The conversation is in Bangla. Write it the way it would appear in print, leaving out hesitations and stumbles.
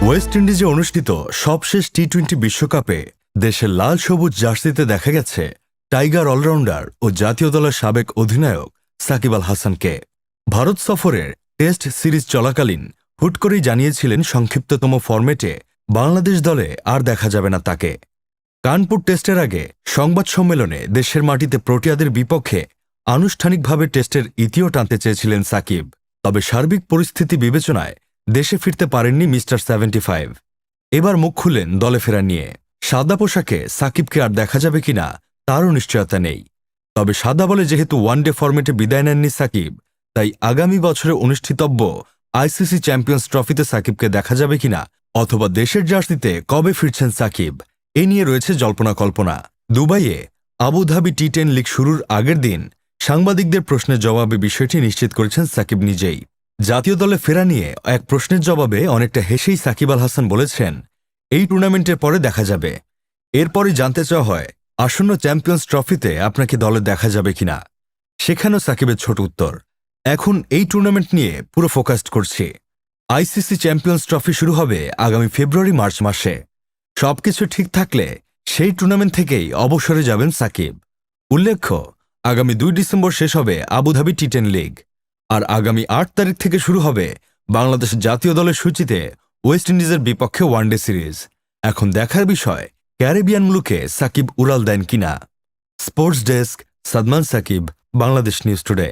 ওয়েস্ট ইন্ডিজে অনুষ্ঠিত সবশেষ টি-20 বিশ্বকাপে দেশের লাল সবুজ জার্সিতে দেখা গেছে টাইগার অলরাউন্ডার ও জাতীয় দলের সাবেক অধিনায়ক সাকিব আল হাসানকে। ভারত সফরের টেস্ট সিরিজ চলাকালীন হুট করেই জানিয়েছিলেন সংক্ষিপ্ততম ফরম্যাটে বাংলাদেশ দলে আর দেখা যাবে না তাকে। কানপুর টেস্টের আগে সংবাদ সম্মেলনে দেশের মাটিতে প্রোটিয়াদের বিপক্ষে আনুষ্ঠানিকভাবে টেস্টের ইতিও টানতে চেয়েছিলেন সাকিব। তবে সার্বিক পরিস্থিতি বিবেচনায় দেশে ফিরতে পারেননি মিস্টার 75। এবার মুখ খুললেন দলে ফেরা নিয়ে। সাদা পোশাকে সাকিবকে আর দেখা যাবে কিনা তারও নিশ্চয়তা নেই। তবে সাদা বলে যেহেতু ওয়ানডে ফরম্যাটে বিদায় নেননি সাকিব, তাই আগামী বছরে অনুষ্ঠিতব্য আইসিসি চ্যাম্পিয়ন্স ট্রফিতে সাকিবকে দেখা যাবে কিনা অথবা দেশের জার্সিতে কবে ফিরছেন সাকিব, এ নিয়ে রয়েছে জল্পনা কল্পনা। দুবাইয়ে আবুধাবি টি10 লিগ শুরুর আগের দিন সাংবাদিকদের প্রশ্নের জবাবে বিষয়টি নিশ্চিত করেছেন সাকিব নিজেই। জাতীয় দলে ফেরা নিয়ে এক প্রশ্নের জবাবে অনেকটা হেসেই সাকিব আল হাসান বলেছেন, এই টুর্নামেন্টের পরে দেখা যাবে। এরপরই জানতে চাওয়া হয়, আসন্ন চ্যাম্পিয়ন্স ট্রফিতে আপনাকে দলে দেখা যাবে কিনা। সেখানেও সাকিবের ছোট উত্তর, এখন এই টুর্নামেন্ট নিয়ে পুরো ফোকাসড করছি। আইসিসি চ্যাম্পিয়ন্স ট্রফি শুরু হবে আগামী ফেব্রুয়ারি-মার্চ মাসে। সবকিছু ঠিক থাকলে সেই টুর্নামেন্ট থেকেই অবসরে যাবেন সাকিব। উল্লেখ্য, আগামী 2 ডিসেম্বর শেষ হবে আবুধাবি টি10 লিগ, আর আগামী 8 তারিখ থেকে শুরু হবে বাংলাদেশ জাতীয় দলের সূচিতে ওয়েস্ট ইন্ডিজের বিপক্ষে ওয়ানডে সিরিজ। এখন দেখার বিষয়, ক্যারিবিয়ান মুলুকে সাকিব উড়াল দেন কিনা। Sports desk, Sadman Shakib, Bangladesh news today.